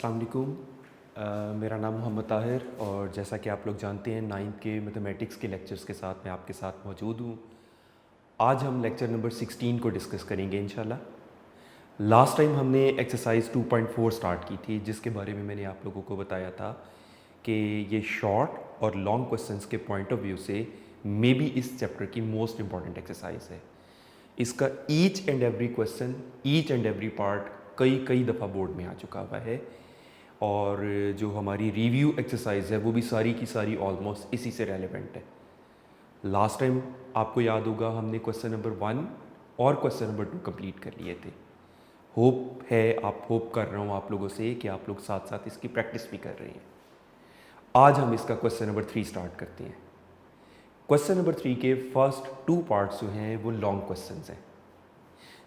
अस्सलाम वालेकुम। मेरा नाम मोहम्मद ताहिर और जैसा कि आप लोग जानते हैं 9th के मैथमेटिक्स के लेक्चर्स के साथ मैं आपके साथ मौजूद हूँ। आज हम लेक्चर नंबर 16 को डिस्कस करेंगे इंशाल्लाह। लास्ट टाइम हमने एक्सरसाइज 2.4 स्टार्ट की थी जिसके बारे में मैंने आप लोगों को बताया था कि ये शॉर्ट और लॉन्ग क्वेश्चंस के पॉइंट ऑफ व्यू से मे बी इस चैप्टर की मोस्ट इंपॉर्टेंट एक्सरसाइज है। इसका each and every question, each and every part कई दफ़ा बोर्ड में आ चुका हुआ है और जो हमारी रिव्यू एक्सरसाइज है वो भी सारी की सारी ऑलमोस्ट इसी से रेलेवेंट है। लास्ट टाइम आपको याद होगा हमने क्वेश्चन नंबर 1 और क्वेश्चन नंबर 2 कंप्लीट कर लिए थे। होप कर रहा हूँ आप लोगों से कि आप लोग साथ साथ इसकी प्रैक्टिस भी कर रहे हैं। आज हम इसका क्वेश्चन नंबर 3 स्टार्ट करते हैं। क्वेश्चन नंबर 3 के फर्स्ट 2 पार्ट्स जो हैं वो लॉन्ग क्वेश्चन हैं,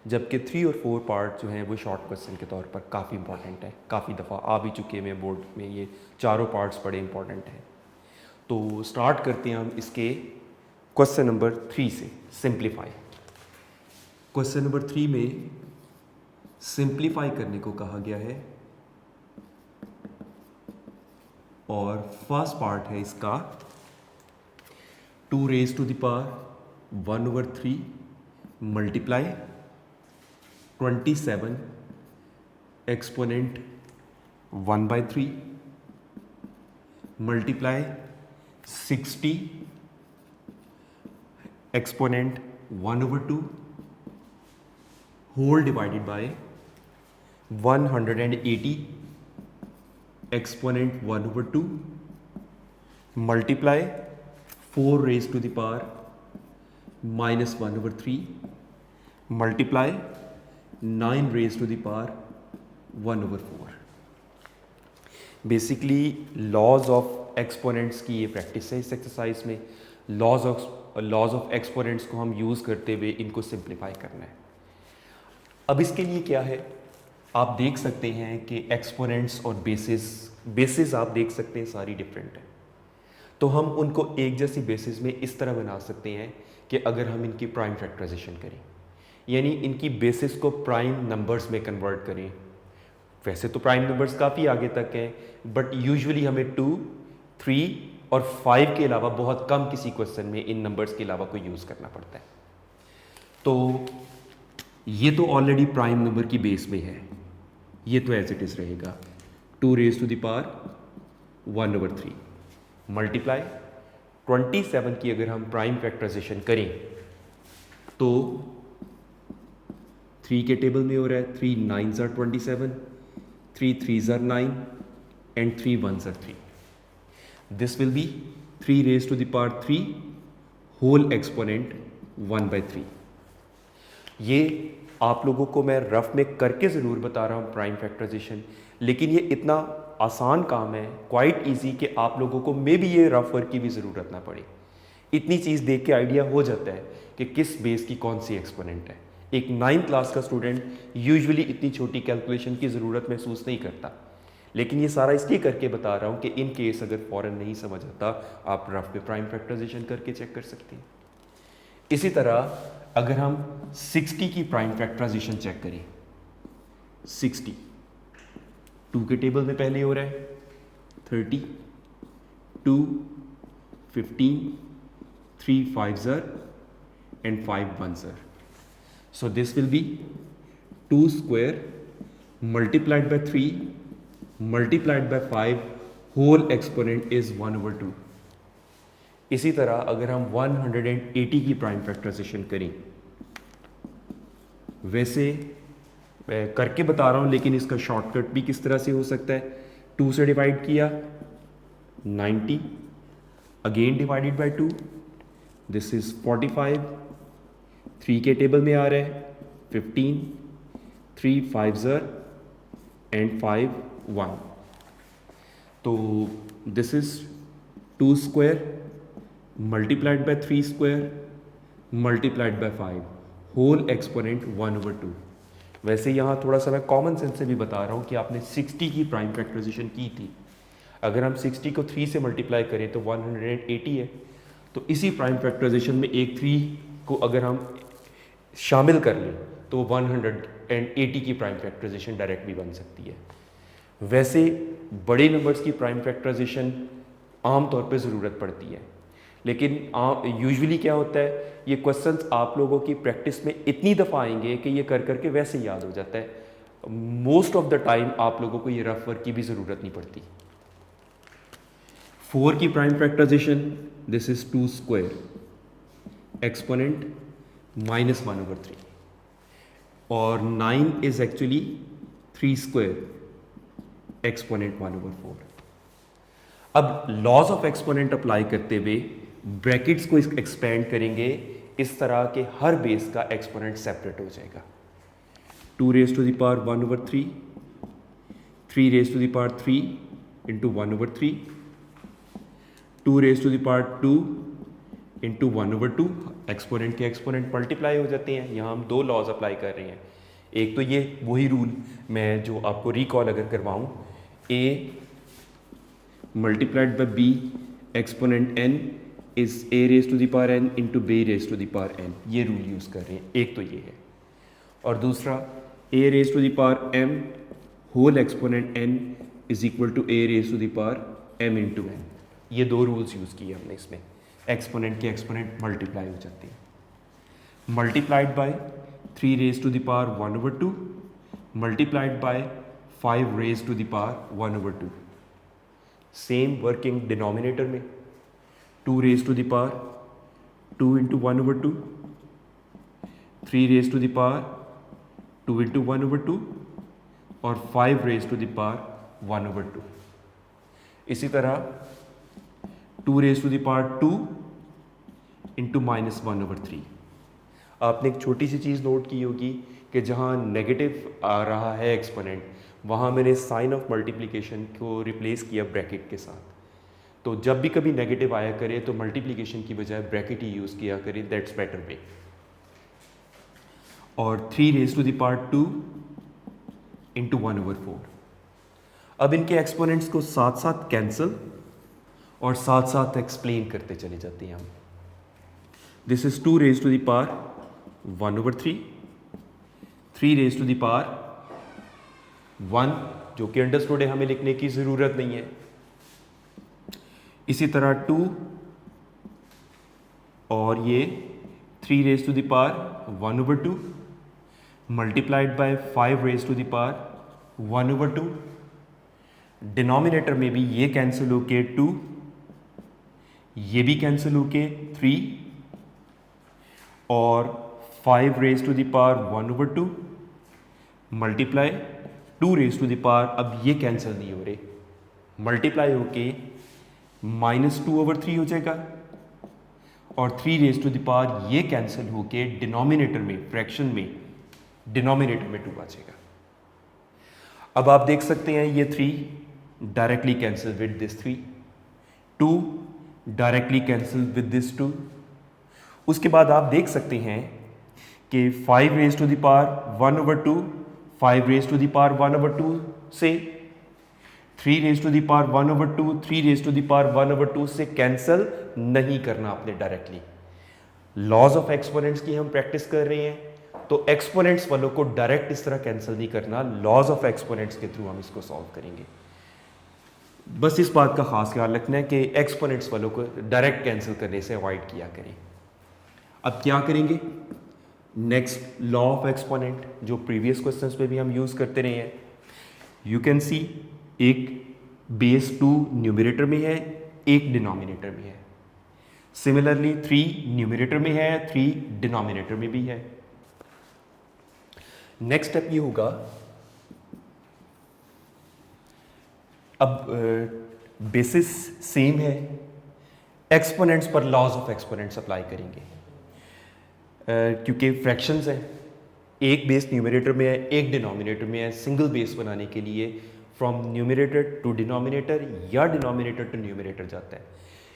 जबकि 3 और 4 पार्ट जो हैं वो शॉर्ट क्वेश्चन के तौर पर काफ़ी इंपॉर्टेंट है। काफ़ी दफ़ा आ भी चुके हैं बोर्ड में, ये चारों पार्ट्स बड़े इंपॉर्टेंट हैं। तो स्टार्ट करते हैं हम इसके क्वेश्चन नंबर 3 से, सिंप्लीफाई। क्वेश्चन नंबर 3 में सिंप्लीफाई करने को कहा गया है और फर्स्ट पार्ट है इसका 2 raised to the power 1/3 multiply 27 exponent 1/3 multiply 60 exponent 1/2 whole divided by 180 exponent 1/2 multiply 4 raised to the power -1/3 multiply 9 raised to the power 1/4। Basically laws of exponents की ये प्रैक्टिस है इस एक्सरसाइज में। लॉज ऑफ एक्सपोनेंट्स को हम use करते हुए इनको सिंप्लीफाई करना है। अब इसके लिए क्या है, आप देख सकते हैं कि एक्सपोनेंट्स और बेसिस आप देख सकते हैं सारी डिफरेंट है। तो हम उनको एक जैसी बेसिस में इस तरह बना सकते हैं कि अगर हम इनकी प्राइम फैक्टराइजेशन करें, यानी इनकी बेसिस को प्राइम नंबर्स में कन्वर्ट करें। वैसे तो प्राइम नंबर्स काफ़ी आगे तक हैं, बट यूजुअली हमें 2, 3 और 5 के अलावा बहुत कम किसी क्वेश्चन में इन नंबर्स के अलावा कोई यूज़ करना पड़ता है। तो ये तो ऑलरेडी प्राइम नंबर की बेस में है, ये तो एज इट इज़ रहेगा 2 raised to the power 1/3 multiply 27 की अगर हम प्राइम फैक्टराइजेशन करें तो 3 के टेबल में हो रहा है 3 9s are 27, 3 3s are 9 and 3 1s are 3। This will be 3 raised to the power 3 whole exponent 1/3। ये आप लोगों को मैं रफ में करके ज़रूर बता रहा हूँ प्राइम फैक्टराइजेशन, लेकिन ये इतना आसान काम है, क्वाइट इजी, कि आप लोगों को मे भी ये रफ वर्क की भी ज़रूरत ना पड़े। इतनी चीज़ देख के आइडिया हो जाता है कि किस बेस की कौन सी एक्सपोनेंट है। एक 9th क्लास का स्टूडेंट यूजुअली इतनी छोटी कैलकुलेशन की ज़रूरत महसूस नहीं करता, लेकिन ये सारा इसलिए करके बता रहा हूँ कि इन केस अगर फ़ौरन नहीं समझ आता, आप रफ में प्राइम फैक्टराइजेशन करके चेक कर सकते हैं। इसी तरह अगर हम 60 की प्राइम फैक्टराइजेशन चेक करें, 60 2 के टेबल में पहले हो रहा है 30, 2, 15, 3 5s are and 5 1s are। So this will be 2 square multiplied by 3 multiplied by 5 whole exponent is 1/2। इसी तरह अगर हम 180 की प्राइम फैक्टराइजेशन करें, वैसे मैं करके बता रहा हूँ लेकिन इसका शॉर्टकट भी किस तरह से हो सकता है। 2 से डिवाइड किया 90, again divided bye 2, this is 45, 3 के टेबल में आ रहा है 15, 3 5s are and 5 1। तो this is 2 square multiplied by 3 square multiplied by 5 whole exponent 1/2। वैसे यहाँ थोड़ा सा मैं कॉमन सेंस से भी बता रहा हूँ कि आपने 60 की प्राइम फैक्टराइजेशन की थी, अगर हम 60 को 3 से मल्टीप्लाई करें तो 180 है। तो इसी प्राइम फैक्टराइजेशन में एक 3 को अगर हम शामिल कर लें तो 180 की प्राइम फैक्टराइजेशन डायरेक्ट भी बन सकती है। वैसे बड़े नंबर्स की प्राइम फैक्टराइजेशन आम तौर पे ज़रूरत पड़ती है, लेकिन यूजुअली क्या होता है, ये क्वेश्चंस आप लोगों की प्रैक्टिस में इतनी दफ़ा आएंगे कि ये कर करके वैसे याद हो जाता है। मोस्ट ऑफ द टाइम आप लोगों को ये रफ वर्क की भी ज़रूरत नहीं पड़ती। 4 की prime factorization, this is 2 square exponent -1/3, और 9 इज एक्चुअली 3 स्क्वायर एक्सपोनेंट 1/4। अब लॉज ऑफ एक्सपोनेंट अप्लाई करते हुए ब्रैकेट्स को एक्सपेंड करेंगे, इस तरह के हर बेस का एक्सपोनेंट सेपरेट हो जाएगा। 2 raised to the power 1/3, 3 raised to the power 3 into 1/3, 2 raised to the power 2 into 1/2। Exponent के एक्सपोनेंट मल्टीप्लाई हो जाते हैं। यहाँ हम 2 लॉज अप्लाई कर रहे हैं। एक तो ये वही रूल मैं जो आपको रिकॉल अगर करवाऊँ, a multiplied by b exponent n is a raised to the power n into b raised to the power n, ये रूल यूज़ कर रहे हैं। एक तो ये है, और दूसरा a raised to the power m whole exponent n is equal to a raised to the power m into n। ये 2 रूल्स यूज़ किए हमने इसमें। एक्सपोनेंट के एक्सपोनेंट मल्टीप्लाई हो जाते हैं। Multiplied by 3 raised to the power 1/2 multiplied by 5 raised to the power 1/2। Same working denominator में 2 raised to the power 2 into 1/2, 3 raised to the power 2 into 1/2 और 5 raised to the power 1/2। इसी तरह 2 raised to the power 2 into -1/3। आपने एक छोटी सी चीज़ note की होगी कि जहाँ नेगेटिव आ रहा है एक्सपोनेंट, वहाँ मैंने साइन ऑफ मल्टीप्लिकेशन को रिप्लेस किया ब्रैकेट के साथ। तो जब भी कभी नेगेटिव आया करे तो मल्टीप्लिकेशन की बजाय ब्रैकेट ही यूज़ किया करें, दैट्स बेटर वे। और 3 raised to the power 2 into 1/4। अब इनके एक्सपोनेंट्स को साथ साथ कैंसिल और साथ साथ एक्सप्लेन करते चले जाते हैं हम। This is 2 raised to the power 1/3, 3 raised to the power 1, जो कि अंडरस्टूड है, हमें लिखने की ज़रूरत नहीं है। इसी तरह 2 और ये 3 raised to the power 1/2 multiplied by 5 raised to the power 1/2। Denominator में भी ये कैंसिल होके 2, ये भी कैंसिल होके 3 और 5 raised to the power 1/2 multiply 2 raised to the power, अब ये कैंसिल नहीं हो रहे, मल्टीप्लाई होके -2/3 हो जाएगा, और 3 raised to the power ये कैंसिल होके डिनोमिनेटर में, फ्रैक्शन में डिनोमिनेटर में 2 आ जाएगा। अब आप देख सकते हैं ये 3 directly cancel with this 3, 2 directly cancel with this 2। उसके बाद आप देख सकते हैं कि 5 raised to the power 1/2, 5 raised to the power 1/2 से 3 raised to the power 1/2, 3 raised to the power 1/2 से कैंसिल नहीं करना आपने डायरेक्टली। लॉज ऑफ एक्सपोनेंट्स की हम प्रैक्टिस कर रहे हैं, तो एक्सपोनेंट्स वालों को डायरेक्ट इस तरह कैंसिल नहीं करना, लॉज ऑफ एक्सपोनेंट्स के थ्रू हम इसको सॉल्व करेंगे। बस इस बात का खास ख्याल रखना है कि एक्सपोनेंट्स वालों को डायरेक्ट कैंसिल करने से अवॉइड किया करें। अब क्या करेंगे, नेक्स्ट लॉ ऑफ एक्सपोनेंट जो प्रीवियस क्वेश्चंस पे भी हम यूज़ करते रहे हैं। यू कैन सी एक बेस 2 न्यूमरेटर में है, एक डिनोमिनेटर में है। सिमिलरली 3 न्यूमरेटर में है, 3 डिनोमिनेटर में भी है। नेक्स्ट स्टेप ये होगा, अब बेसिस सेम है, एक्सपोनेंट्स पर लॉज ऑफ एक्सपोनेंट्स अप्लाई करेंगे। क्योंकि फ्रैक्शंस हैं, एक बेस न्यूमरेटर में है, एक डिनोमिनेटर में है। सिंगल बेस बनाने के लिए फ्रॉम न्यूमरेटर टू डिनोमिनेटर या डिनोमिनेटर टू न्यूमरेटर जाता है।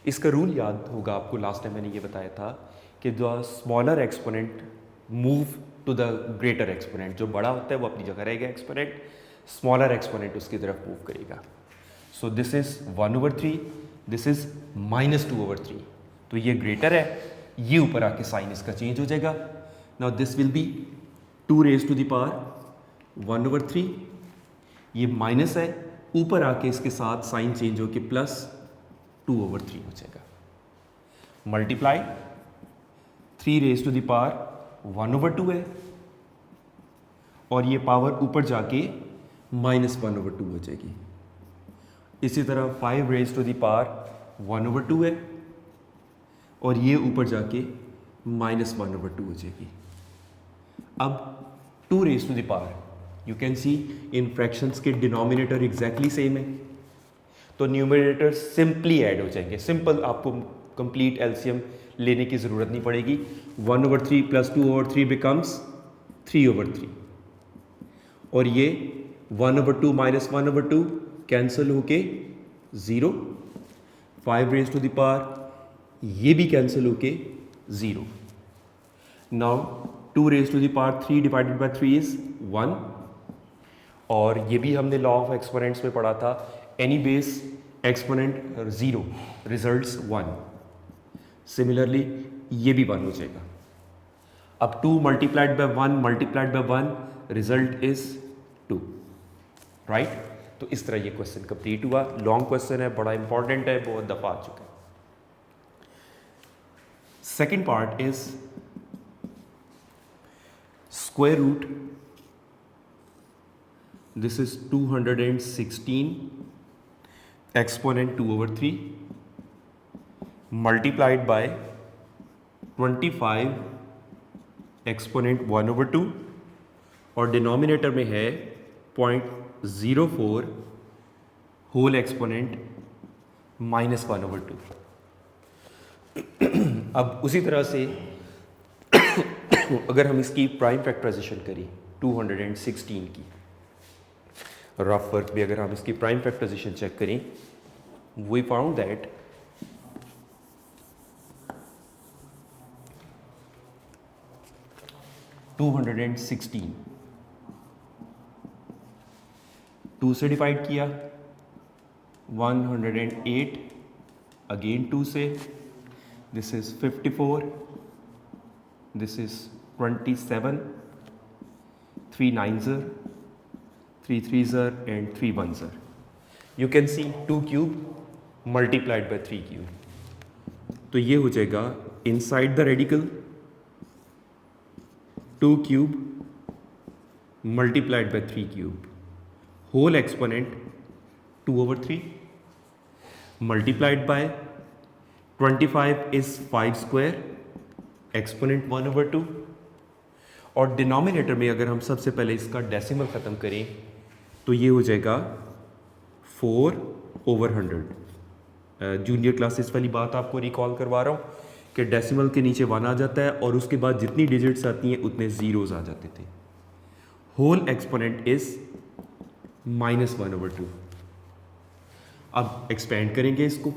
इसका रूल याद होगा आपको, लास्ट टाइम मैंने ये बताया था कि the smaller exponent move to the greater exponent, जो बड़ा होता है वो अपनी जगह रहेगा एक्सपोनेंट, स्मॉलर एक्सपोनेंट उसकी तरफ मूव करेगा। सो दिस इज 1/3, दिस इज -2/3, तो ये ग्रेटर है, ये ऊपर आके साइन इसका चेंज हो जाएगा। Now this will B 2 raised to the power 1/3, ये माइनस है ऊपर आके इसके साथ साइन चेंज होके +2/3 हो जाएगा। Multiply 3 raise to the power 1/2 है और ये पावर ऊपर जाके -1/2 हो जाएगी। इसी तरह 5 रेज टू द पावर 1/2 है और ये ऊपर जाके -1/2 हो जाएगी। अब 2 raise to the power, you can see in fractions के डिनोमिनेटर एग्जैक्टली सेम है, तो न्यूमरेटर सिंपली ऐड हो जाएंगे। सिंपल, आपको कंप्लीट एलसीएम लेने की ज़रूरत नहीं पड़ेगी। 1/3 + 2/3 बिकम्स 3/3 और ये 1/2 - 1/2 कैंसिल होके 0। 5 रेज टू द पावर ये भी कैंसिल होके 0। Now 2 raise to the power 3 divided by 3 is 1 और ये भी हमने लॉ ऑफ एक्सपोनेंट्स में पढ़ा था, any base exponent 0 results 1। Similarly ये भी 1 हो जाएगा। अब 2 multiplied by 1 multiplied by 1 result is 2, right. तो इस तरह ये क्वेश्चन कंप्लीट हुआ। लॉन्ग क्वेश्चन है, बड़ा इंपॉर्टेंट है, बहुत दफा आ चुका है। Second part is square root, this is 216 exponent 2/3 multiplied by 25 exponent 1/2 और डिनोमिनेटर में है 0.04 होल एक्सपोनेंट -1/2। अब उसी तरह से अगर हम इसकी प्राइम फैक्टराइजेशन करें 216 की, रफ वर्क भी अगर हम इसकी प्राइम फैक्टराइजेशन चेक करें, वी फाउंड दैट (216) 2 से डिवाइड किया, 108 अगेन 2 से, this is 54, this is 27, 3 9s, 3 3s and 3 1s। You can see 2 cube multiplied by 3 cube। तो ये हो जाएगा inside the radical 2 cube multiplied by 3 cube whole exponent 2/3 multiplied by 25 is 5 square exponent 1/2 और denominator में अगर हम सबसे पहले इसका डेसिमल ख़त्म करें तो ये हो जाएगा 4/100। जूनियर क्लासेस वाली बात आपको रिकॉल करवा रहा हूँ कि डेसिमल के नीचे 1 आ जाता है और उसके बाद जितनी डिजिट्स आती हैं उतने ज़ीरोज़ आ जाते थे। Whole exponent is -1/2। अब एक्सपेंड करेंगे इसको,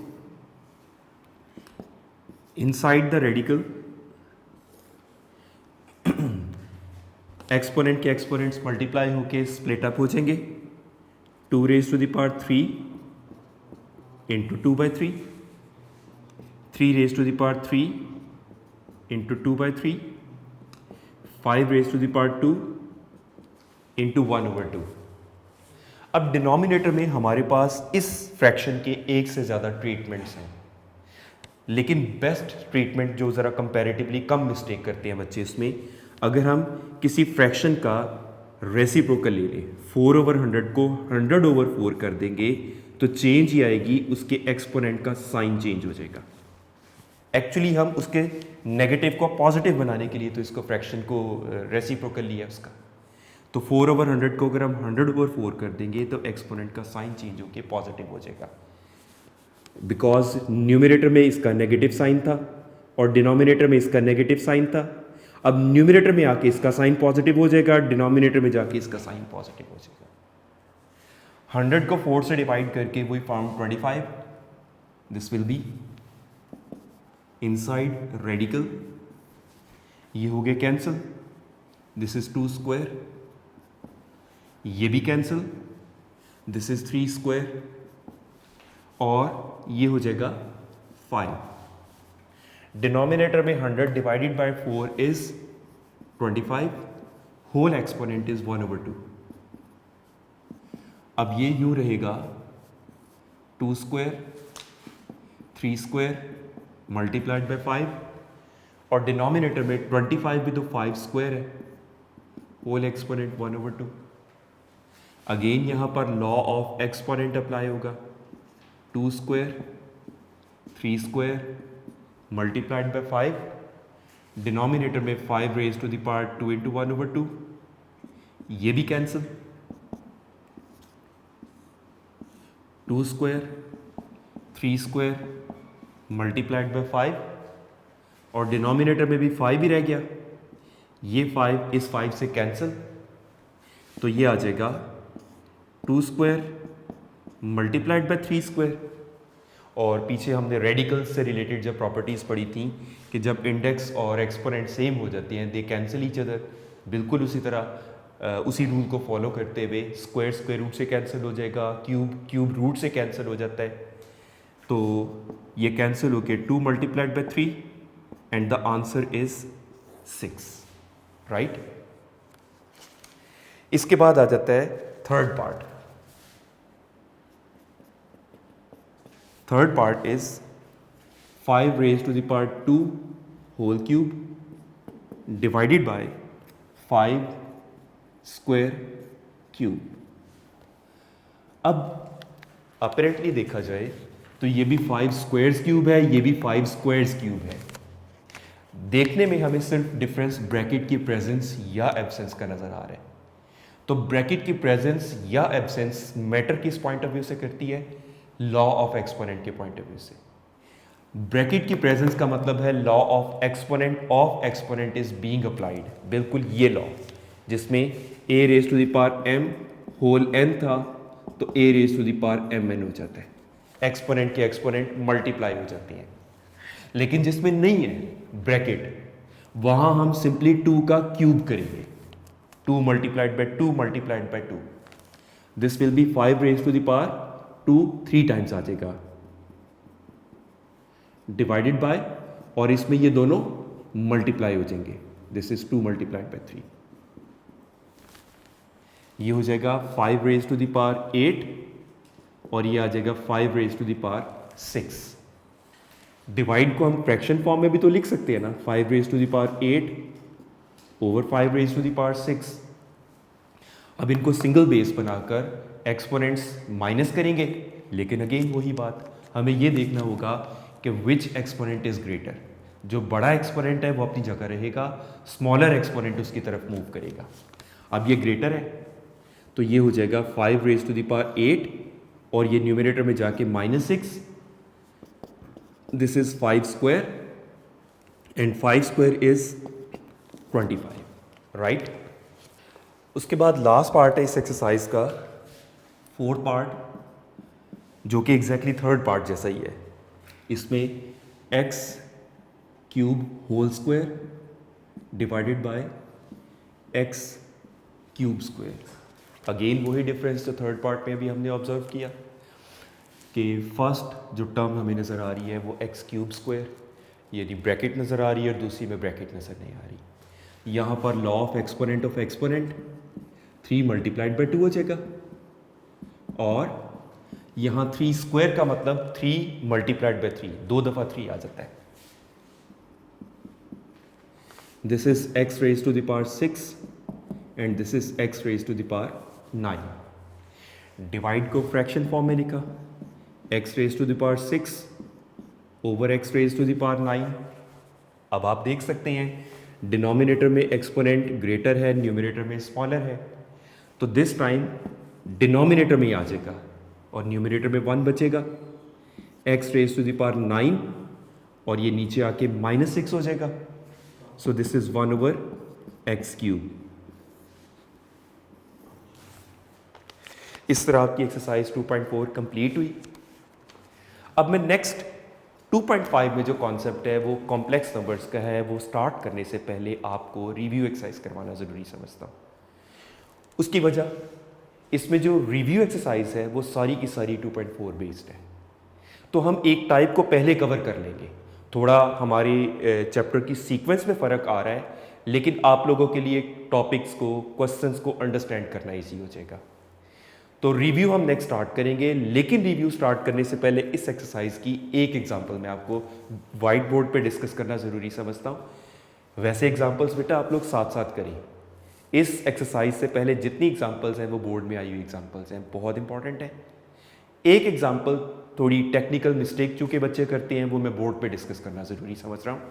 इनसाइड द रेडिकल एक्सपोनेंट के एक्सपोनेंट्स मल्टीप्लाई होके स्प्लिट अप हो जाएंगे। 2 raise to the power 3 into 2/3, 3 raise to the power 3 into 2/3, 5 raise to the power 2 into 1/2। अब डिनोमिनेटर में हमारे पास इस फ्रैक्शन के एक से ज़्यादा ट्रीटमेंट्स हैं, लेकिन बेस्ट ट्रीटमेंट जो ज़रा कंपैरेटिवली कम मिस्टेक करते हैं बच्चे, इसमें अगर हम किसी फ्रैक्शन का रेसिप्रोकल ले लें, 4/100 को 100/4 कर देंगे तो चेंज ही आएगी, उसके एक्सपोनेंट का साइन चेंज हो जाएगा। एक्चुअली हम उसके नेगेटिव को पॉजिटिव बनाने के लिए तो इसको फ्रैक्शन को रेसिप्रोकल लिया उसका, तो 4/100 को अगर हम 100/4 कर देंगे तो एक्सपोनेंट का साइन चेंज होकर पॉजिटिव हो जाएगा, बिकॉज न्यूमरेटर में इसका नेगेटिव साइन था और डिनोमिनेटर में इसका नेगेटिव साइन था। अब न्यूमरेटर में आके इसका साइन पॉजिटिव हो जाएगा, डिनोमिनेटर में जाके इसका साइन पॉजिटिव हो जाएगा। 100 को 4 से डिवाइड करके we found 25, this will be inside radical, ये हो गया कैंसिल, दिस इज 2 स्क्वायर, ये भी कैंसिल, दिस इज 3 स्क्वायर और ये हो जाएगा 5। डिनोमिनेटर में 100 divided by 4 is 25, whole exponent is 1/2। अब ये यूँ रहेगा 2 स्क्वायर 3 स्क्वायर मल्टीप्लाइड बाय 5 और डिनोमिनेटर में 25 भी तो 5 स्क्वायर है, होल एक्सपोनेंट 1/2। अगेन यहाँ पर लॉ ऑफ एक्सपोनेंट अप्लाई होगा, 2 square 3 square multiplied by 5, denominator में 5 raise to the power 2 into 1/2, ये भी cancel, 2 square 3 square multiplied by 5 और डिनोमिनेटर में भी 5 ही रह गया, ये 5 इस 5 से कैंसिल, तो ये आ जाएगा 2 स्क्वायर मल्टीप्लाइड बाय 3 स्क्वायर। और पीछे हमने रेडिकल्स से रिलेटेड जब प्रॉपर्टीज़ पढ़ी थी कि जब इंडेक्स और एक्सपोनेंट सेम हो जाती हैं दे कैंसिल ईच अदर, बिल्कुल उसी तरह उसी रूल को फॉलो करते हुए स्क्वायर स्क्वायर रूट से कैंसिल हो जाएगा, क्यूब क्यूब रूट से कैंसिल हो जाता है, तो ये कैंसिल होके 2 multiplied by 3 and the answer is 6, right. इसके बाद आ जाता है third part. Third part is 5 raise to the power 2 whole cube divided by 5 square cube. अब अपेरेंटली देखा जाए तो ये भी 5 स्क्वायर्स क्यूब है, ये भी 5 स्क्वायर्स क्यूब है। देखने में हमें सिर्फ डिफरेंस ब्रैकेट की प्रेजेंस या एब्सेंस का नजर आ रहा है, तो ब्रैकेट की प्रेजेंस या एब्सेंस मैटर किस पॉइंट ऑफ व्यू से करती है, लॉ ऑफ एक्सपोनेंट के पॉइंट ऑफ व्यू से। ब्रैकेट की प्रेजेंस का मतलब है law of exponent is being applied, बिल्कुल ये लॉ जिसमें a raise to the power m whole n था तो a raise to the power mn हो जाता है, एक्सपोनेंट के एक्सपोनेंट मल्टीप्लाई हो जाती हैं। लेकिन जिसमें नहीं है ब्रैकेट, वहां हम सिंपली 2 का क्यूब करेंगे, 2 multiplied by 2 multiplied by 2, this will be 5 raise to the power 2 3 times आ जाएगा डिवाइडेड बाय, और इसमें ये दोनों मल्टीप्लाई हो जाएंगे, दिस इज 2 मल्टीप्लाइड बाय 3, ये हो जाएगा 5 रेज टू द पावर 8 और ये आ जाएगा 5 raise to the power 6। Divide को हम फ्रैक्शन फॉर्म में भी तो लिख सकते हैं ना, 5 raise to the power 8 over 5 raise to the power 6। अब इनको सिंगल बेस बनाकर एक्सपोनेंट्स माइनस करेंगे, लेकिन अगेन वही बात, हमें ये देखना होगा कि विच एक्सपोनेंट इज ग्रेटर। जो बड़ा एक्सपोनेंट है वो अपनी जगह रहेगा, स्मॉलर एक्सपोनेंट उसकी तरफ मूव करेगा। अब ये ग्रेटर है तो ये हो जाएगा 5 रेज टू द पावर 8 और ये न्यूमरेटर में जाके -6, this is 5 square and 5 square is 25, right. उसके बाद लास्ट पार्ट है इस एक्सरसाइज का, फोर्थ पार्ट, जो कि एग्जैक्टली थर्ड पार्ट जैसा ही है। इसमें x cube whole square divided by x cube square. Again वही डिफरेंस जो थर्ड पार्ट में भी हमने ऑब्जर्व किया कि फर्स्ट जो टर्म हमें नज़र आ रही है वो x क्यूब स्क्वायर, यानी ब्रैकेट नज़र आ रही है, और दूसरी में ब्रैकेट नज़र नहीं आ रही। यहाँ पर law of exponent 3 multiplied by 2 हो जाएगा, और यहाँ 3 स्क्वायर का मतलब 3 मल्टीप्लाइड बाय 3, 2 दफ़ा 3 आ जाता है। This is x raise to the power 6 and this is x raise to the power 9। Divide को फ्रैक्शन फॉर्म में लिखा, x raise to the power 6 over x raise to the power 9। अब आप देख सकते हैं डिनोमिनेटर में एक्सपोनेंट ग्रेटर है, न्यूमरेटर में स्मॉलर है, तो दिस टाइम डिनोमिनेटर में ही आ जाएगा और न्यूमरेटर में 1 बचेगा, x raise to the power 9 और ये नीचे आके -6 हो जाएगा, so this is 1 over x cube. इस तरह आपकी एक्सरसाइज 2.4 कंप्लीट हुई। अब मैं नेक्स्ट 2.5 में जो कॉन्सेप्ट है वो कॉम्प्लेक्स नंबर्स का है, वो स्टार्ट करने से पहले आपको रिव्यू एक्सरसाइज करवाना ज़रूरी समझता हूँ। उसकी वजह, इसमें जो रिव्यू एक्सरसाइज है वो सारी की सारी 2.4 बेस्ड है, तो हम एक टाइप को पहले कवर कर लेंगे। थोड़ा हमारी चैप्टर की सीक्वेंस में फ़र्क आ रहा है, लेकिन आप लोगों के लिए टॉपिक्स को, क्वेश्चंस को अंडरस्टैंड करना ईजी हो जाएगा। तो रिव्यू हम नेक्स्ट स्टार्ट करेंगे, लेकिन रिव्यू स्टार्ट करने से पहले इस एक्सरसाइज की एक एग्जांपल मैं आपको व्हाइट बोर्ड पे डिस्कस करना ज़रूरी समझता हूँ। वैसे एग्जांपल्स बेटा आप लोग साथ साथ करें। इस एक्सरसाइज से पहले जितनी एग्जांपल्स हैं वो बोर्ड में आई हुई एग्जांपल्स हैं, बहुत इंपॉर्टेंट है। एक एग्जांपल थोड़ी टेक्निकल मिस्टेक चूंकि बच्चे करते हैं वो मैं बोर्ड पे डिस्कस करना ज़रूरी समझ रहा हूँ,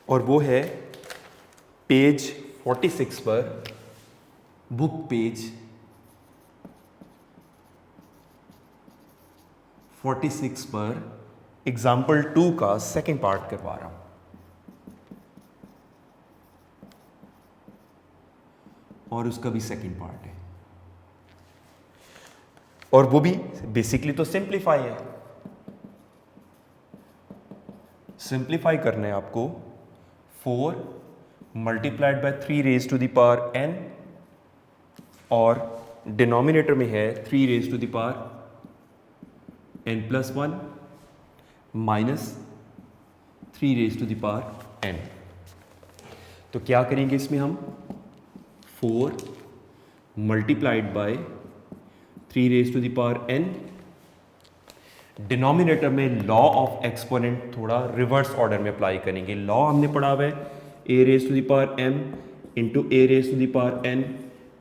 और वो है पेज 46 पर, बुक पेज 46 पर एग्जाम्पल 2 का सेकेंड पार्ट करवा रहा हूं, और उसका भी सेकेंड पार्ट है, और वो भी बेसिकली तो सिंप्लीफाई है। सिंप्लीफाई करना है आपको 4 multiplied by 3 raise to the power n, और डिनोमिनेटर में है 3 raise to the power n+1 minus 3 raise to the power n। तो क्या करेंगे इसमें हम 4 multiplied by 3 raise to the power n, denominator में लॉ ऑफ एक्सपोनेंट थोड़ा रिवर्स ऑर्डर में अप्लाई करेंगे। लॉ हमने पढ़ा हुआ है a raise to the power m into a raise to the power n,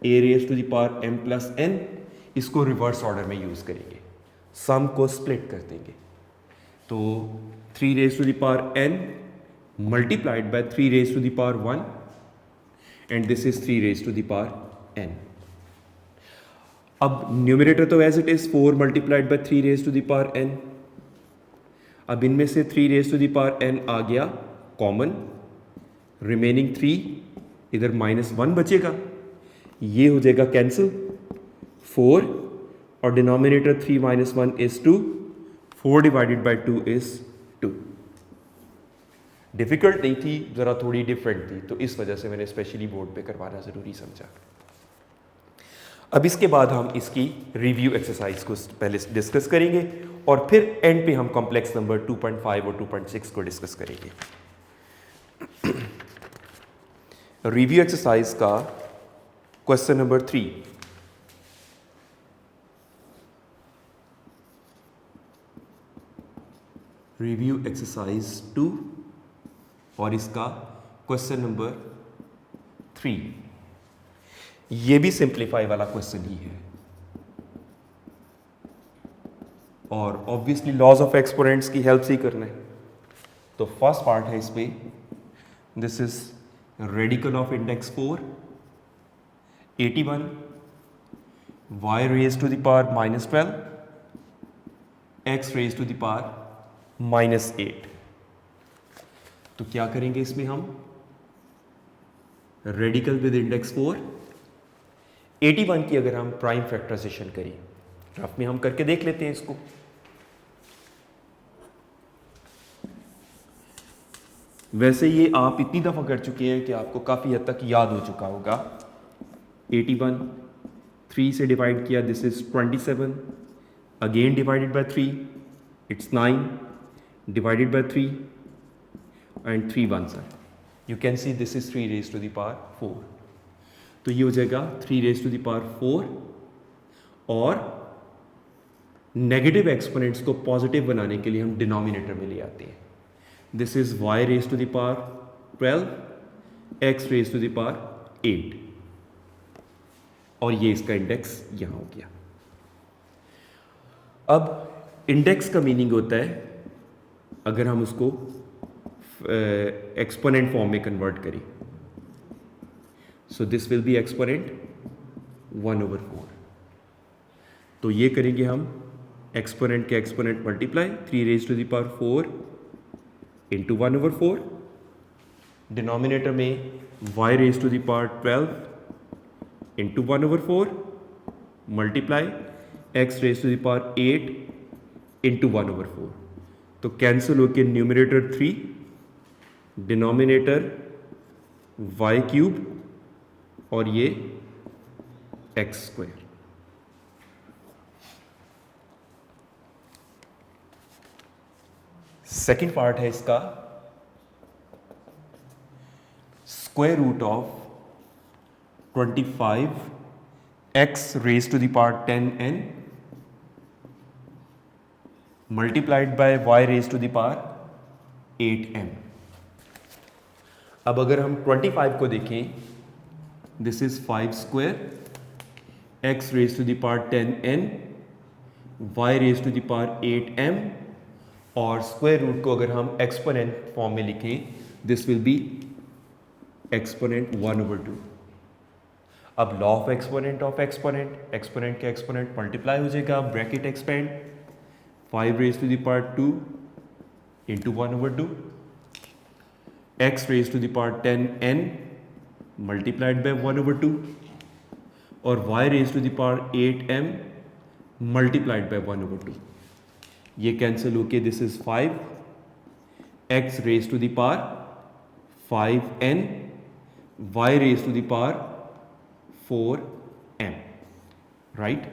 a raise to the power m+n, इसको reverse order में यूज करेंगे, सम को स्प्लिट कर देंगे। तो 3 raise to the power n multiplied by 3 raise to the power 1 and this is 3 raise to the power n। अब numerator तो as it is 4 multiplied by 3 raise to the power n। अब इनमें से 3 raise to the power n आ गया common, remaining 3 इधर -1 बचेगा, ये हो जाएगा कैंसिल, 4 और denominator 3 - 1 is 2, 4 divided by 2 is 2। Difficult नहीं थी, ज़रा थोड़ी डिफरेंट थी, तो इस वजह से मैंने स्पेशली बोर्ड पे करवाना ज़रूरी समझा। अब इसके बाद हम इसकी रिव्यू एक्सरसाइज को पहले डिस्कस करेंगे, और फिर एंड पे हम कॉम्प्लेक्स नंबर 2.5 और 2.6 को डिस्कस करेंगे। रिव्यू एक्सरसाइज का क्वेश्चन नंबर 3, रिव्यू एक्सरसाइज 2 और इसका क्वेश्चन नंबर 3, ये भी सिंप्लीफाई वाला क्वेश्चन ही है, और ऑब्वियसली लॉज ऑफ एक्सपोनेंट्स की हेल्प से ही करना है। तो फर्स्ट पार्ट है इसमें, this is radical of index 4 81 y raise to the power -12 x raise to the power -8। तो क्या करेंगे इसमें हम, रेडिकल विद इंडेक्स 4 81 की अगर हम प्राइम फैक्टराइजेशन करें, रफ में हम करके देख लेते हैं इसको। वैसे ये आप इतनी दफ़ा कर चुके हैं कि आपको काफ़ी हद तक याद हो चुका होगा। 81 3 से डिवाइड किया, this is 27, again divided by 3 it's 9, divided by 3 and 3 1s are, you can see this is 3 raise to the power 4। तो ये हो जाएगा 3 रेज टू द पावर 4, और नेगेटिव एक्सपोनेंट्स को पॉजिटिव बनाने के लिए हम डिनोमिनेटर में ले आते हैं। This is y raise to the power 12, x raise to the power 8, और ये इसका इंडेक्स यहां हो गया। अब इंडेक्स का मीनिंग होता है अगर हम उसको एक्सपोनेंट फॉर्म में कन्वर्ट करें, so this will be exponent 1/4। तो ये करेंगे हम एक्सपोनेंट के exponent multiply, 3 raise to the power 4 into 1/4, denominator में y raise to the power 12 into 1/4 multiply x raise to the power 8 into 1/4। तो कैंसिल होकर न्यूमरेटर 3, डिनोमिनेटर y³ और ये x²। सेकेंड पार्ट है इसका, square root of 25 x raised to the power 10n multiplied by y raised to the power 8m. अब अगर हम 25 को देखें, this is 5 square x raise to the power 10n y raise to the power 8m और square root को अगर हम exponent form में लिखें, दिस विल बी एक्सपोनेंट 1/2. अब लॉ ऑफ एक्सपोनेंट, एक्सपोनेंट के एक्सपोनेंट मल्टीप्लाई हो जाएगा, bracket expand, 5 raise to the power 2 into 1/2 x raise to the power 10n multiplied by 1/2 और y raise to the power 8m multiplied by 1/2. ये cancel होके this is 5 x raise to the power 5n y raise to the power 4m. Right.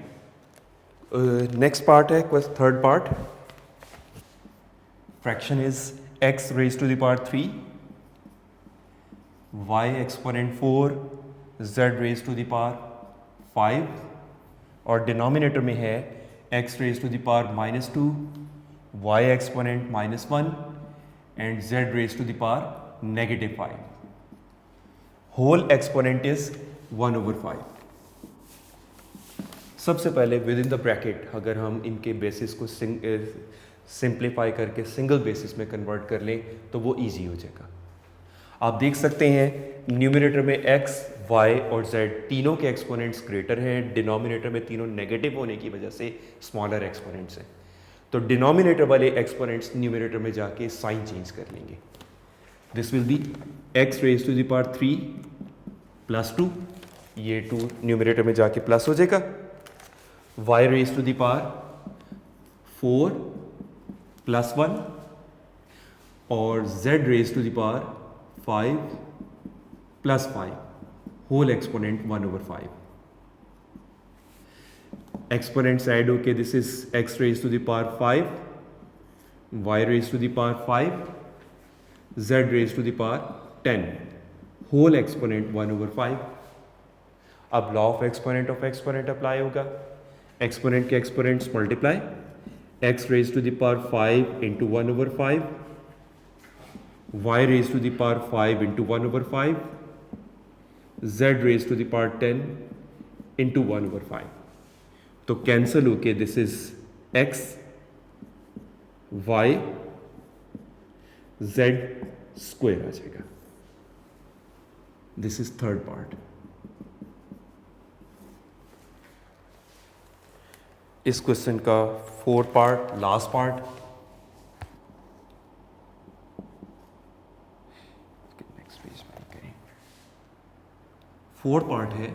Next part है, third part. Fraction is x raise to the power 3 y exponent 4 z raise to the power 5 और denominator में है x raise to the power -2 y exponent -1 and z raise to the power -5. Whole exponent is 1/5. सबसे पहले with in the bracket अगर हम इनके basis को simplify करके सिंगल बेसिस में कन्वर्ट कर लें तो वो इजी हो जाएगा. आप देख सकते हैं न्यूमरेटर में x, y और z तीनों के एक्सपोनेंट्स ग्रेटर हैं, डिनोमिनेटर में तीनों नेगेटिव होने की वजह से स्मॉलर एक्सपोनेंट्स हैं. तो डिनोमिनेटर वाले एक्सपोनेंट्स न्यूमरेटर में जाके साइन चेंज कर लेंगे. This will be x raise to the power 3 plus 2, ये 2 न्यूमरेटर में जाके प्लस हो जाएगा, y raise to the power 4 plus 1 और z raise to the power 5 plus 5 whole exponent 1/5. Exponents add होके this is x raise to the power 5 y raise to the power 5 z raise to the power 10 whole exponent 1/5. अब law of exponent apply होगा. Exponent के exponents multiply, x raise to the power 5 into 1/5 y raised to the power 5 into 1/5 z raised to the power 10 into 1/5. तो cancel होके this is x y z square आ जाएगा. This is third part. इस question का fourth part, last part. Fourth part है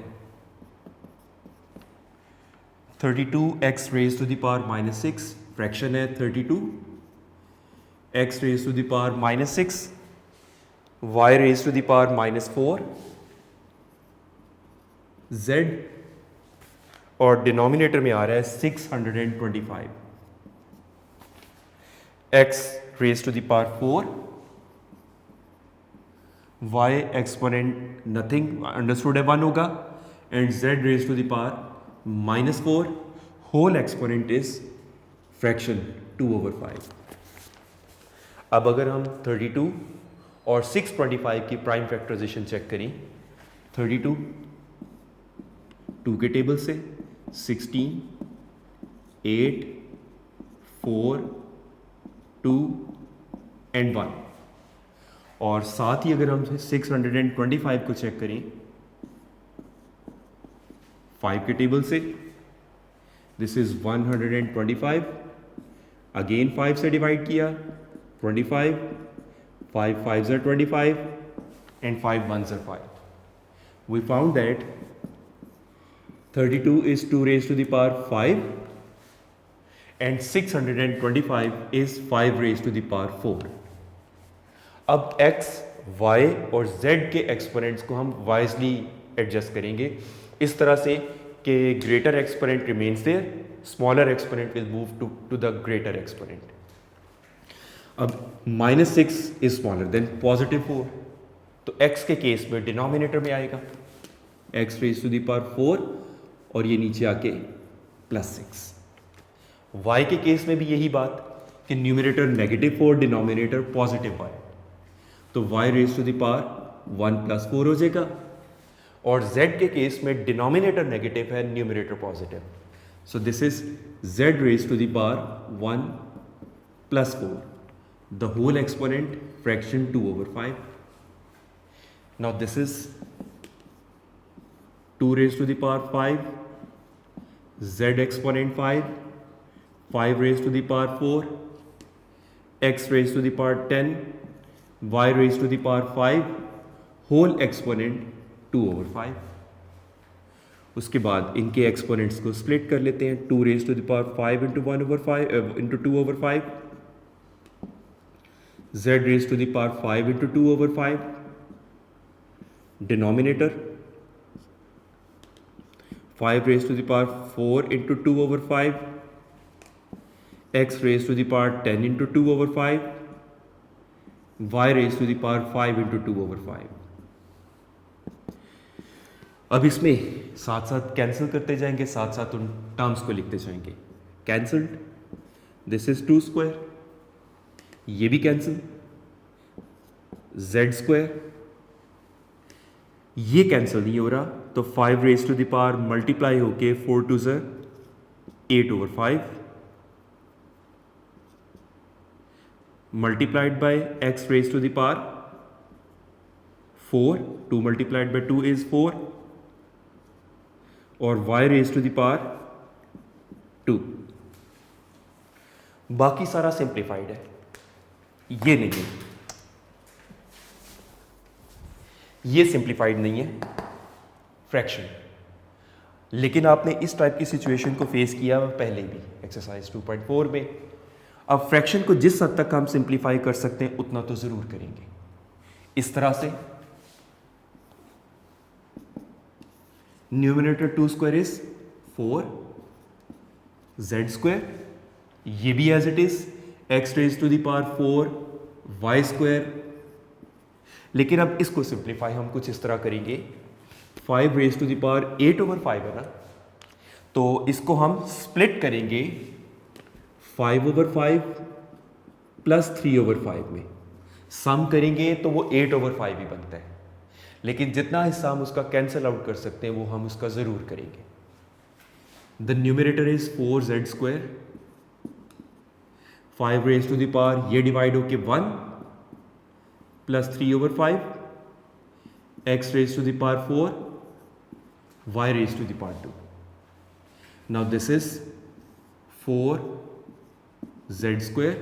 32x raise to the power -6, fraction है 32 x raise to the power -6 y raise to the power -4 z और denominator में आ रहा है 625 x raise to the power 4 y exponent nothing understood है 1 होगा and z raise to the power -4 whole exponent is fraction 2/5. अब अगर हम 32 और 625 की प्राइम फैक्टराइजेशन चेक करें, 32 2 के टेबल से 16 8 4 2 एंड 1 और साथ ही अगर हम 625 को चेक करें 5 के टेबल से, दिस इज 125 अगेन 5 से डिवाइड किया 25 5 5 are 25 and 5 1s are 5. We found that 32 is 2 raised to the power 5 and 625 is 5 raised to the power 4. अब x, y और z के एक्सपोनेंट्स को हम वाइजली एडजस्ट करेंगे इस तरह से कि greater exponent remains there, smaller exponent will move to the greater exponent. अब -6 इज स्मॉलर देन +4, तो x के केस में डिनोमिनेटर में आएगा x raise to the power 4 और ये नीचे आके +6। y के केस में भी यही बात कि न्यूमरेटर -4, डिनोमिनेटर +y, तो y raise to the power 1 + 4 हो जाएगा। और z के केस में डिनोमिनेटर नेगेटिव है, numerator positive, so this is z raise to the power 1 + 4, the whole exponent fraction 2/5. Now this is 2 raised to the power 5, z exponent 5, 5 raised to the power 4, x raised to the power 10, y raised to the power 5, whole exponent 2/5. उसके बाद इनके exponents को split कर लेते हैं। 2 raised to the power 5 into 1/5 into 2/5, z raised to the power 5 into 2/5, denominator 5 raised to the power 4 into 2/5, x raised to the power 10 into 2/5, y raised to the power 5 into 2/5। अब इसमें साथ साथ cancel करते जाएंगे, साथ साथ उन terms को लिखते जाएंगे। कैंसल्ड, दिस इज 2², ये भी कैंसिल, z², ये कैंसिल नहीं हो रहा, तो 5 raised to the power multiply होके 4 2 8/5 multiplied by x raised to the power 4, 2 multiplied by 2 is 4, और y raised to the power 2। बाकी सारा सिंप्लीफाइड है, ये नहीं है, ये सिंप्लीफाइड नहीं है फ्रैक्शन। लेकिन आपने इस टाइप की सिचुएशन को फेस किया पहले भी एक्सरसाइज 2.4 में। अब फ्रैक्शन को जिस हद तक हम सिंप्लीफाई कर सकते हैं उतना तो जरूर करेंगे। इस तरह से न्यूमरेटर 2² इज 4, z², ये भी as it is x raise to the power 4, y²। लेकिन अब इसको सिंप्लीफाई हम कुछ इस तरह करेंगे, 5 रेज टू द पावर 8/5 है ना, तो इसको हम स्प्लिट करेंगे 5/5 प्लस 3/5 में, सम करेंगे तो वो 8/5 ही बनता है। लेकिन जितना हिस्सा हम उसका कैंसिल आउट कर सकते हैं वो हम उसका जरूर करेंगे। The numerator is 4z², 5 raise to the power ये डिवाइड होके 1 plus 3/5, x raise to the power 4, y raise to the power 2। Now this is 4z²।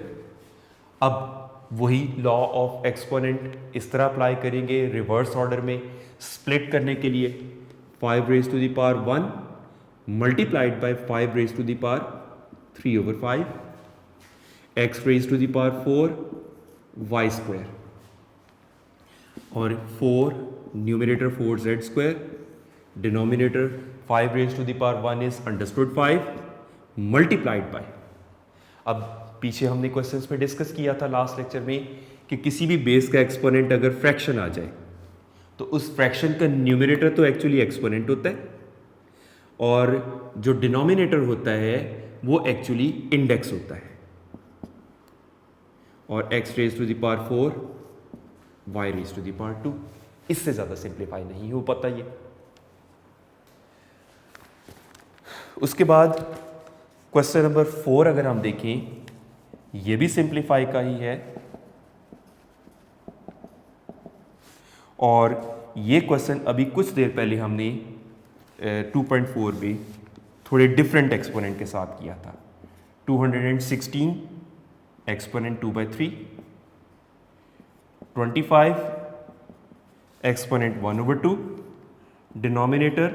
अब वही लॉ ऑफ एक्सपोनेंट इस तरह अप्लाई करेंगे रिवर्स ऑर्डर में स्प्लिट करने के लिए। 5 raise to the power 1 multiplied by 5 raise to the power 3/5, x raise to the power 4, y², और 4 numerator 4z², denominator 5 raise to the power 1 is understood 5 multiplied by. अब पीछे हमने questions में discuss किया था लास्ट लेक्चर में कि किसी भी बेस का एक्सपोनेंट अगर फ्रैक्शन आ जाए तो उस फ्रैक्शन का न्यूमरेटर तो एक्चुअली एक्सपोनेंट होता है और जो डिनोमिनेटर होता है वो एक्चुअली इंडेक्स होता है। और x raise to the power 4, y raise to the power 2, इससे ज़्यादा सिंप्लीफाई नहीं हो पाता ये। उसके बाद क्वेश्चन नंबर 4 अगर हम देखें, ये भी सिंप्लीफाई का ही है, और ये क्वेश्चन अभी कुछ देर पहले हमने 2.4 में थोड़े डिफरेंट एक्सपोनेंट के साथ किया था। 216 एक्सपोनेंट 2/3, 25 एक्सपोनेंट 1/2, डिनोमिनेटर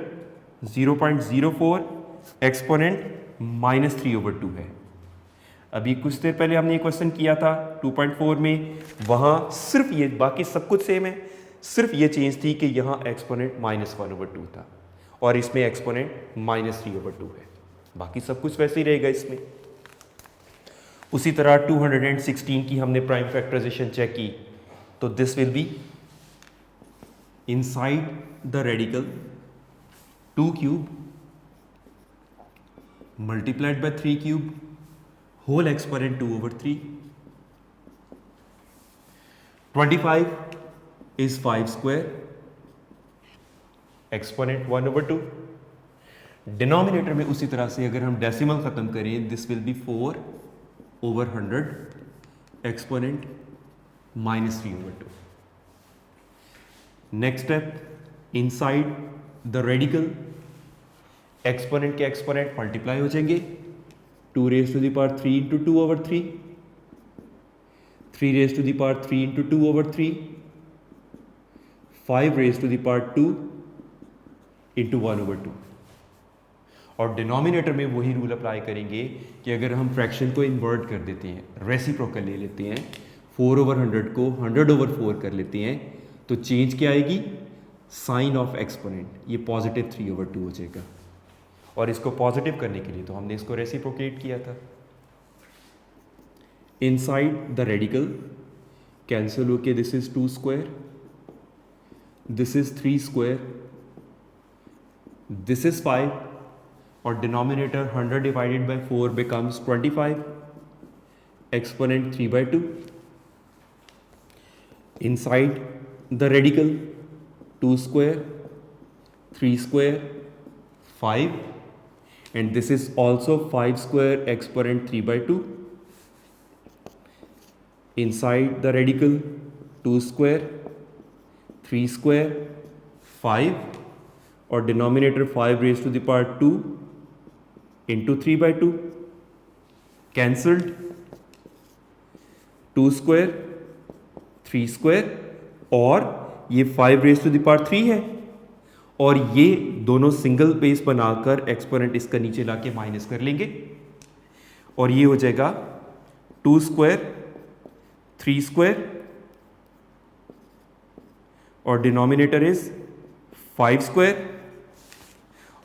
0.04 एक्सपोनेंट -3/2 है। अभी कुछ देर पहले हमने ये क्वेश्चन किया था 2.4 में, वहाँ सिर्फ ये, बाकी सब कुछ सेम है, सिर्फ ये चेंज थी कि यहाँ एक्सपोनेंट -1/2 था और इसमें एक्सपोनेंट -3/2 है। बाकी सब कुछ वैसे ही रहेगा इसमें। उसी तरह 216 की हमने प्राइम फैक्टराइजेशन चेक की, तो this will be inside the radical 2³ multiplied by 3 cube whole exponent 2 over 3. 25 is 5 square exponent 1 over 2. Denominator में उसी तरह से अगर हम डेसिमल ख़त्म करें, this will B 4 over 100 exponent minus 3 over 2. Next step, inside the radical exponent के exponent multiply हो जाएंगे. 2 raised to the power 3 into 2 over 3, 3 raised to the power 3 into 2 over 3, 5 raised to the power 2 into 1 over 2. और denominator में वही rule apply करेंगे कि अगर हम फ्रैक्शन को इन्वर्ट कर देते हैं, रेसिप्रोकल ले लेते हैं, 4 over 100 को 100 over 4 कर लेते हैं, तो चेंज क्या आएगी? साइन ऑफ एक्सपोनेंट, ये पॉजिटिव 3 over 2 हो जाएगा. और इसको पॉजिटिव करने के लिए तो हमने इसको रेसिप्रोकेट किया था. इनसाइड द रेडिकल कैंसिल होके this is 2 square, this is 3 square, this is 5 और denominator 100 divided by 4 becomes 25 exponent 3 by 2. Inside the radical 2 square, 3 square, 5 and this is also 5 square exponent 3 by 2. Inside the radical 2 square, 3 square, 5 और denominator 5 raised to the power 2 into 3 by 2 cancelled. 2 square, 3 square और ये 5 raised to the power 3 है और ये दोनों single base बनाकर exponent इसका नीचे लाके माइनस कर लेंगे और ये हो जाएगा 2 square, 3 square और डिनोमिनेटर इज 5 square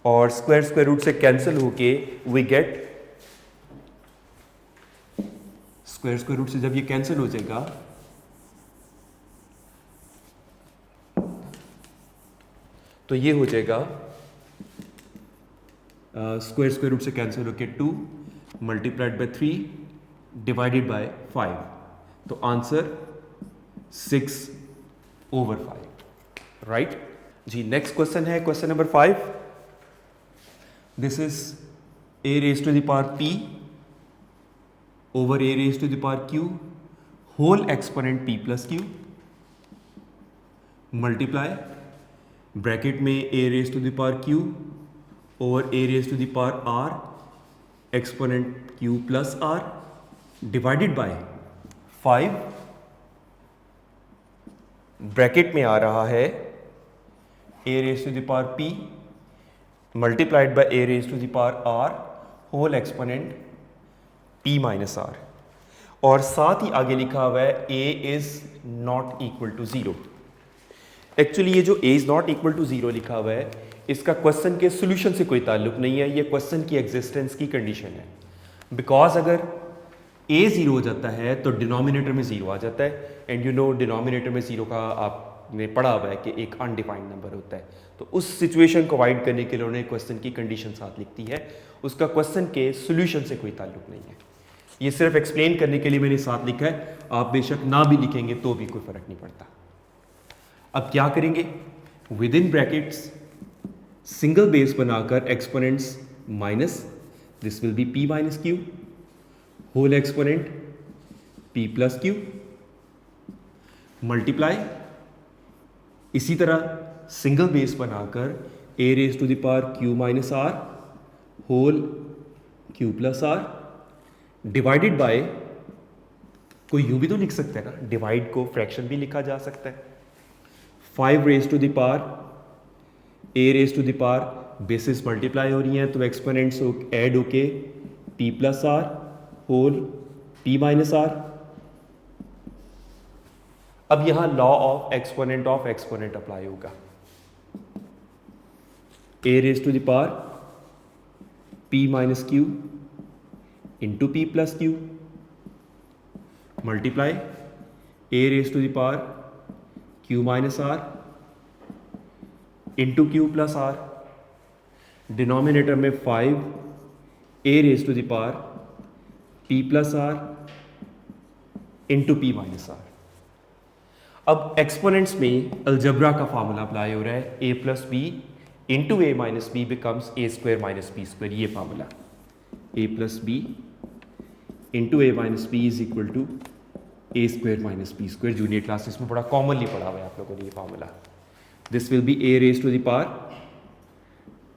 और स्क्वायर स्क्वायर रूट से कैंसिल होके we get square square root से जब ये कैंसिल हो जाएगा तो ये हो जाएगा स्क्वायर स्क्वायर रूट से कैंसिल होके 2 मल्टीप्लाइड बाय 3 डिवाइडेड बाय 5. तो आंसर 6 over 5. राइट जी. नेक्स्ट क्वेश्चन है question number 5. This is a raised to the power p over a raised to the power q whole exponent p plus q multiply bracket में a raised to the power q over a raised to the power r exponent q plus r divided by 5 bracket में आ रहा है a raised to the power p multiplied by a raised to the power r whole exponent p minus r और साथ ही आगे लिखा हुआ है a is not equal to 0. Actually ये जो a is not equal to 0 लिखा हुआ है इसका क्वेश्चन के सोल्यूशन से कोई ताल्लुक नहीं है, ये क्वेश्चन की एग्जिस्टेंस की कंडीशन है. बिकॉज अगर a 0 हो जाता है तो डिनोमिनेटर में 0 आ जाता है एंड यू नो डिनोमिनेटर में 0 का आपने पढ़ा हुआ है कि एक अनडिफाइंड नंबर होता है. तो उस सिचुएशन को अवॉइड करने के लिए उन्होंने क्वेश्चन की कंडीशन साथ लिखती है, उसका क्वेश्चन के सोल्यूशन से कोई ताल्लुक नहीं है. ये सिर्फ एक्सप्लेन करने के लिए मैंने साथ लिखा है, आप बेशक ना भी लिखेंगे तो भी कोई फर्क नहीं पड़ता. अब क्या करेंगे? With in brackets single base बनाकर exponents minus this will be p minus q whole exponent p plus q multiply इसी तरह सिंगल बेस बनाकर a raise to the power q minus r whole q plus r divided by, कोई यूं भी तो लिख सकता है ना, डिवाइड को फ्रैक्शन भी लिखा जा सकता है. 5 raise to the power a raise to the power bases multiply हो रही हैं तो एक्सपोनेंट्स ऐड होके p plus r whole p minus r. अब यहां लॉ ऑफ एक्सपोनेंट अप्लाई होगा. a raise to the power p minus q into p plus q multiply a raise to the power q minus r into q plus r. Denominator में 5 a raise to the power P plus r into p minus r. अब exponents में algebra का formula apply हो रहा है, a plus b into a minus b becomes a square minus b square. ये formula a plus b into a minus b is equal to a square minus b square. Junior classes में बड़ा commonly पढ़ा हुआ है आप लोगों ने ये formula. This will be a raise to the power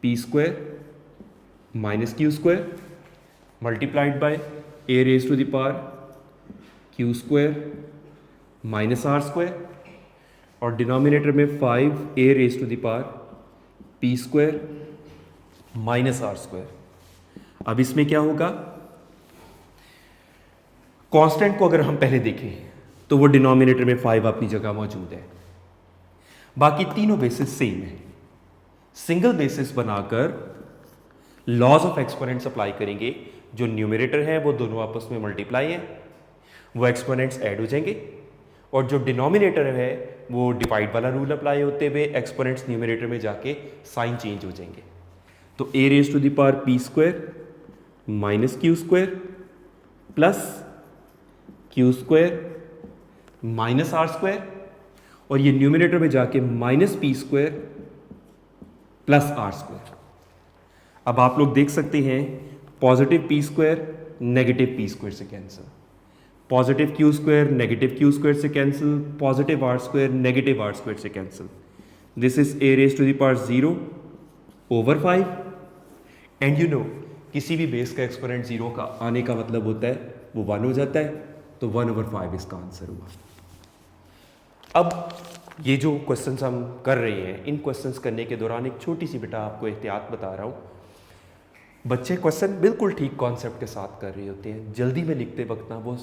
p square minus q square multiplied by a raise to the power q square minus r square, और डिनोमिनेटर में 5 a raise to the power p square minus r square. अब इसमें क्या होगा, constant को अगर हम पहले देखें तो वो डिनोमिनेटर में 5 अपनी जगह मौजूद है, बाकी तीनों बेसिस सेम है। सिंगल बेसिस बनाकर लॉज ऑफ एक्सपोनेंट्स अप्लाई करेंगे। जो न्यूमरेटर है वो दोनों आपस में मल्टीप्लाई है, वो एक्सपोनेंट्स ऐड हो जाएंगे, और जो डिनोमिनेटर है वो डिवाइड वाला रूल अप्लाई होते हुए एक्सपोनेंट्स न्यूमरेटर में जाके साइन चेंज हो जाएंगे। तो a raise to the power p square minus q square plus q square minus r square, और ये न्यूमरेटर में जाके minus p square plus r square. अब आप लोग देख सकते हैं positive p square negative p square से cancel, positive q square negative q square से cancel, positive r square negative r square से cancel. This is A raise to the power 0 over 5, and you know किसी भी base का exponent 0 का आने का मतलब होता है वो 1 हो जाता है, तो 1 ओवर 5 इसका आंसर हुआ। अब ये जो क्वेश्चंस हम कर रहे हैं, इन क्वेश्चंस करने के दौरान एक छोटी सी बेटा आपको एहतियात बता रहा हूँ। बच्चे क्वेश्चन बिल्कुल ठीक कॉन्सेप्ट के साथ कर रहे होते हैं, जल्दी में लिखते वक्त ना वो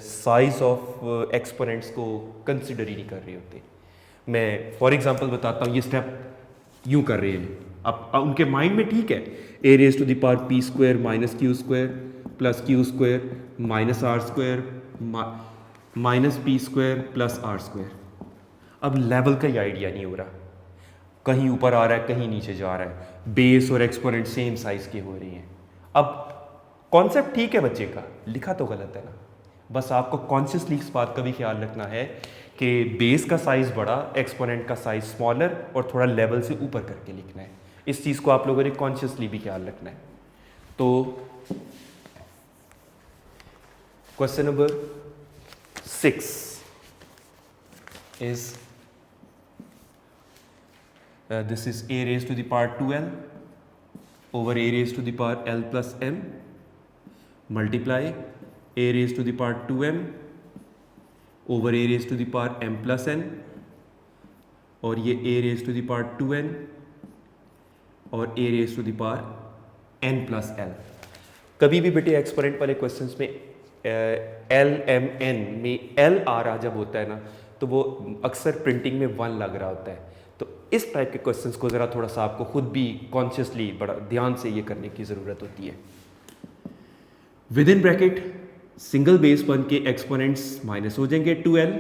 साइज ऑफ एक्सपोनेंट्स को कंसिडर ही नहीं कर रहे होते। मैं फॉर एग्जांपल बताता हूँ, ये स्टेप यूँ कर रहे हैं, अब उनके माइंड में ठीक है, a raise to the power p square minus q square plus q square minus r square minus p square plus r square. अब लेवल का ही आइडिया नहीं हो रहा, कहीं ऊपर आ रहा है कहीं नीचे जा रहा है, बेस और एक्सपोनेंट सेम साइज के हो रही हैं। अब कॉन्सेप्ट ठीक है बच्चे का, लिखा तो गलत है ना। बस आपको कॉन्शियसली इस बात का भी ख्याल रखना है कि बेस का साइज बड़ा, एक्सपोनेंट का साइज स्मॉलर, और थोड़ा लेवल से ऊपर करके लिखना है। इस चीज़ को आप लोगों ने कॉन्शियसली भी ख्याल रखना है। तो question number 6 is this is a raised to the power 2l over a raised to the power l plus m multiply a raised to the power 2m over a raised to the power m plus n, और ये a raised to the power 2n और a raised to the power n plus l। कभी भी बेटे exponent वाले questions में l m n में l आ रहा जब होता है ना, तो वो अक्सर प्रिंटिंग में 1 लग रहा होता है। तो इस टाइप के क्वेश्चंस को ज़रा थोड़ा सा आपको खुद भी कॉन्शियसली बड़ा ध्यान से ये करने की ज़रूरत होती है। With in bracket single base बन के एक्सपोनेंट्स माइनस हो जाएंगे 2l,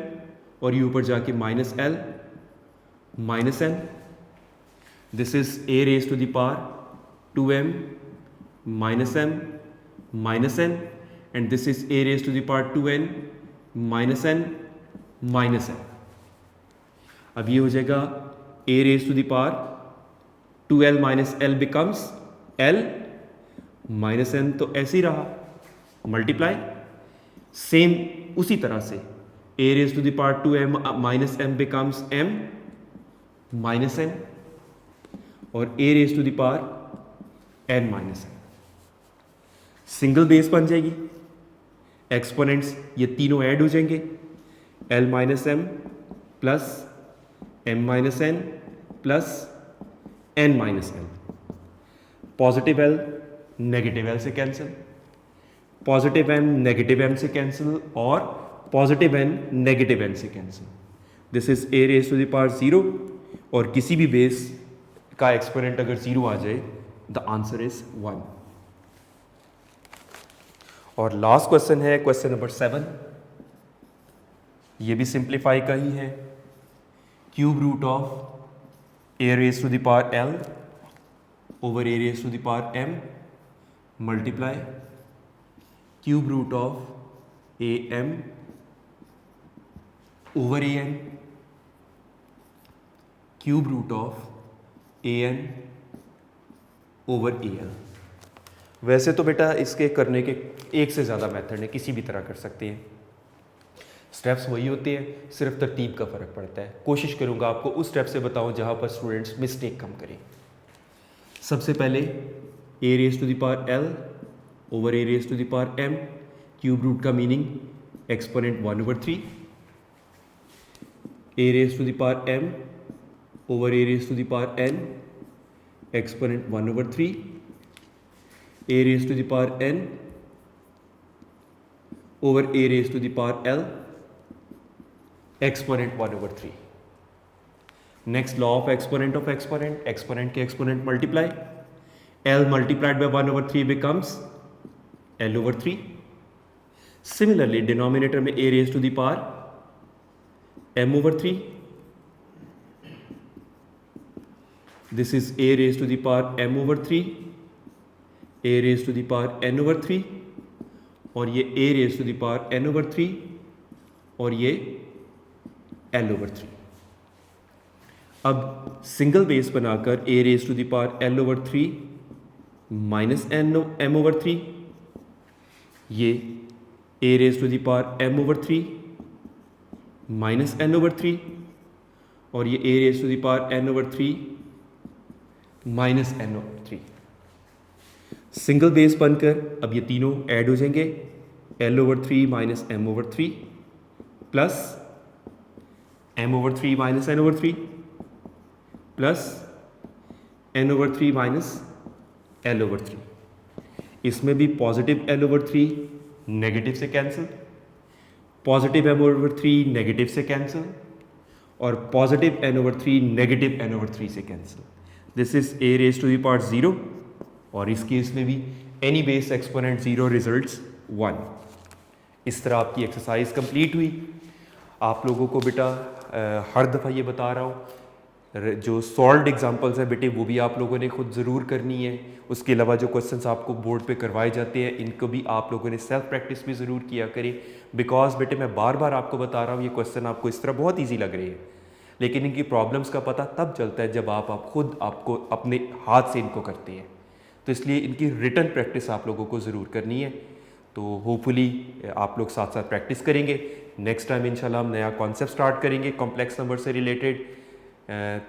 और ये ऊपर जाके minus l minus n। This is a raise to the power 2m minus m minus n, and this is a raise to the power 2n minus n minus n। अब ये हो जाएगा a raise to the power 2l minus l becomes l minus n, तो ऐसे ही रहा multiply. Same उसी तरह से a raise to the power 2m minus m becomes m minus n, और a raise to the power n minus n। Single base बन जाएगी, exponents ये तीनों ऐड हो जाएंगे, l minus m plus m minus n plus n minus n। Positive l negative l से cancel, positive m negative m से cancel, और positive n negative n से cancel. This is a raise to the power 0, और किसी भी base का exponent अगर 0 आ जाए द आंसर इज 1। और लास्ट क्वेश्चन है क्वेश्चन नंबर 7, ये भी सिंप्लीफाई का ही है। Cube root of a raise to the power l over a raise to the power m multiply cube root of A M over A N cube root of A N over A L. वैसे तो बेटा इसके करने के एक से ज़्यादा method है, किसी भी तरह कर सकते हैं, स्टेप्स वही होते हैं, सिर्फ तरतीब का फ़र्क पड़ता है। कोशिश करूँगा आपको उस स्टेप से बताऊँ जहाँ पर स्टूडेंट्स मिस्टेक कम करें। सबसे पहले a raise to the power l over a raise to the power m, cube root का meaning exponent 1/3, a raise to the power m over a raise to the power n, exponent 1/3, a raise to the power n over a raise to the power l, exponent 1/3। Next law of exponent exponent के exponent multiply, l multiplied by 1/3 becomes l/3। Similarly denominator में ए raise to the power m/3, this is A raise to the power m/3, a raise to the power n/3, और ये a raise to the power n/3, और ये l/3। अब single base बनाकर a raise to the power l/3 minus m/3, ये a raise to the power m/3 minus n/3, और ये a raise to the power n/3 minus n/3। Single base बनकर अब ये तीनों ऐड हो जाएंगे, l/3 minus m/3 plus m/3 minus n/3 plus n/3 minus l/3। इसमें भी पॉजिटिव l/3 नेगेटिव से कैंसिल, पॉजिटिव m/3 नेगेटिव से कैंसिल, और पॉजिटिव n/3 नेगेटिव n/3 से cancel. This is A raise to the power 0, और इस case में भी एनी बेस एक्सपोनेंट 0 रिजल्ट्स 1। इस तरह आपकी एक्सरसाइज कंप्लीट हुई। आप लोगों को बेटा हर दफ़ा ये बता रहा हूँ, जो सॉल्व्ड एग्जांपल्स हैं बेटे वो भी आप लोगों ने खुद ज़रूर करनी है। उसके अलावा जो क्वेश्चंस आपको बोर्ड पे करवाए जाते हैं इनको भी आप लोगों ने सेल्फ प्रैक्टिस भी ज़रूर किया करें। बिकॉज बेटे मैं बार बार आपको बता रहा हूँ, ये क्वेश्चन आपको इस तरह बहुत ईजी लग रहे हैं, लेकिन इनकी प्रॉब्लम्स का पता तब चलता है जब आप खुद आपको अपने हाथ से इनको करते हैं। तो इसलिए इनकी रिटन प्रैक्टिस आप लोगों को ज़रूर करनी है। तो होपफुली आप लोग साथ साथ प्रैक्टिस करेंगे। नेक्स्ट टाइम इंशाल्लाह हम नया कॉन्सेप्ट स्टार्ट करेंगे कॉम्प्लेक्स नंबर से related.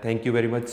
Thank you very much.